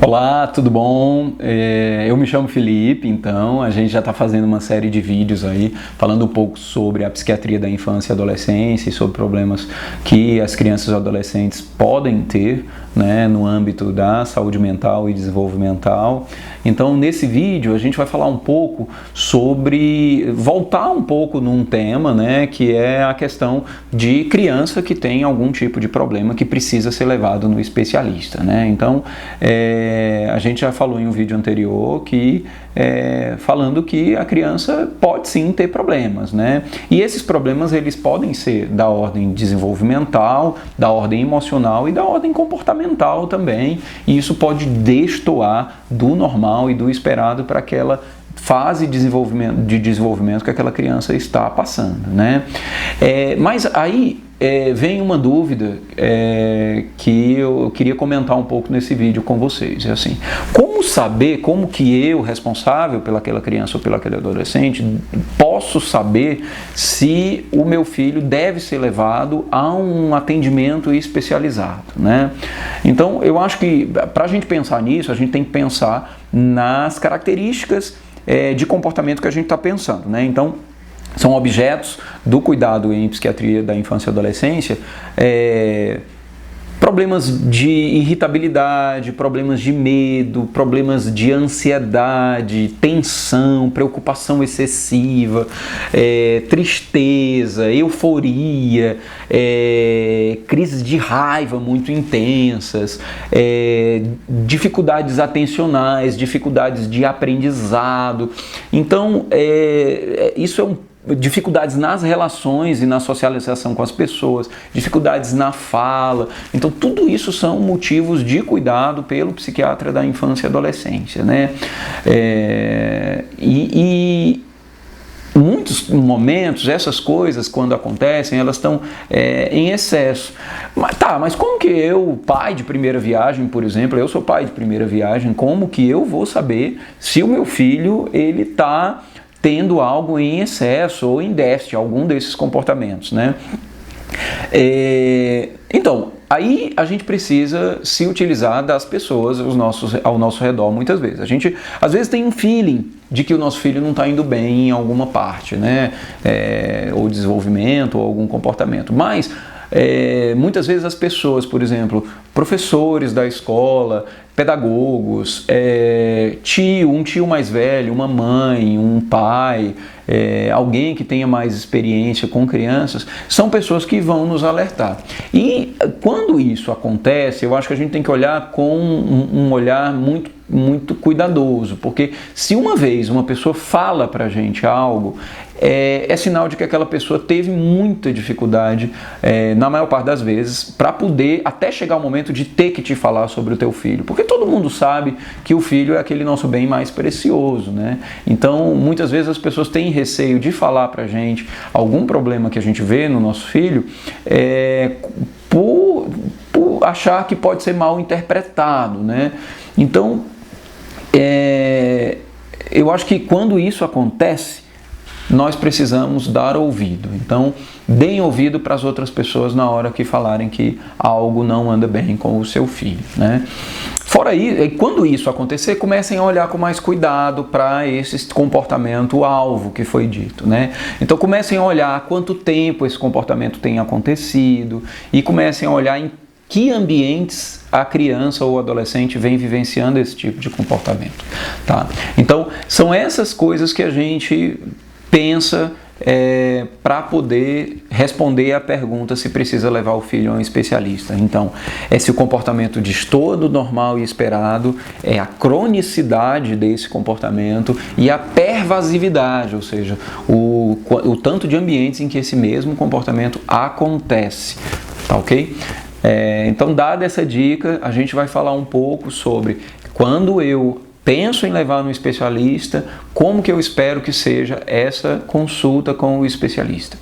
Olá, tudo bom? Eu me chamo Felipe, então a gente já está fazendo uma série de vídeos aí falando um pouco sobre a psiquiatria da infância e adolescência e sobre problemas que as crianças e adolescentes podem ter, né, no âmbito da saúde mental e desenvolvimental. Então nesse vídeo a gente vai falar um pouco sobre, voltar um pouco num tema, né, que é a questão de criança que tem algum tipo de problema que precisa ser levado no especialista, né? Então a gente já falou em um vídeo anterior que falando que a criança pode sim ter problemas, né? E esses problemas eles podem ser da ordem desenvolvimental, da ordem emocional e da ordem comportamental também. E isso pode destoar do normal e do esperado para aquela fase de desenvolvimento que aquela criança está passando, né? Mas aí vem uma dúvida que eu queria comentar um pouco nesse vídeo com vocês. É assim, como saber, como que eu, responsável pelaquela criança ou pelaquele adolescente, posso saber se o meu filho deve ser levado a um atendimento especializado, né? Então, eu acho que para a gente pensar nisso, a gente tem que pensar nas características de comportamento que a gente está pensando, né? Então, são objetos do cuidado em psiquiatria da infância e adolescência, problemas de irritabilidade, problemas de medo, problemas de ansiedade, tensão, preocupação excessiva, tristeza, euforia, crises de raiva muito intensas, dificuldades atencionais, dificuldades de aprendizado. Então, isso é dificuldades nas relações e na socialização com as pessoas, dificuldades na fala. Então, tudo isso são motivos de cuidado pelo psiquiatra da infância e adolescência, né? E muitos momentos, essas coisas, quando acontecem, elas estão em excesso. Mas como que eu, pai de primeira viagem, por exemplo, eu sou pai de primeira viagem, como que eu vou saber se o meu filho, ele está tendo algo em excesso ou em déficit, algum desses comportamentos, né? Então, aí a gente precisa se utilizar das pessoas ao nosso redor muitas vezes. A gente, às vezes, tem um feeling de que o nosso filho não está indo bem em alguma parte, né? Ou desenvolvimento, ou algum comportamento. Mas, muitas vezes as pessoas, por exemplo, professores da escola, pedagogos, um tio mais velho, uma mãe, um pai, alguém que tenha mais experiência com crianças, são pessoas que vão nos alertar. E quando isso acontece, eu acho que a gente tem que olhar com um olhar muito cuidadoso, porque se uma vez uma pessoa fala pra gente algo, é sinal de que aquela pessoa teve muita dificuldade, na maior parte das vezes, para poder até chegar o momento de ter que te falar sobre o teu filho, porque todo mundo sabe que o filho é aquele nosso bem mais precioso, né? Então, muitas vezes as pessoas têm receio de falar pra gente algum problema que a gente vê no nosso filho, por achar que pode ser mal interpretado, né? Então, eu acho que quando isso acontece, nós precisamos dar ouvido. Então, deem ouvido para as outras pessoas na hora que falarem que algo não anda bem com o seu filho, né? Fora isso, quando isso acontecer, comecem a olhar com mais cuidado para esse comportamento alvo que foi dito, né? Então, comecem a olhar quanto tempo esse comportamento tem acontecido e comecem a olhar em que ambientes a criança ou o adolescente vem vivenciando esse tipo de comportamento, tá? Então, são essas coisas que a gente pensa para poder responder à pergunta se precisa levar o filho a um especialista. Então, se o comportamento destoa do normal e esperado, a cronicidade desse comportamento e a pervasividade, ou seja, o tanto de ambientes em que esse mesmo comportamento acontece, tá ok? Então, dada essa dica, a gente vai falar um pouco sobre quando eu penso em levar no especialista, como que eu espero que seja essa consulta com o especialista.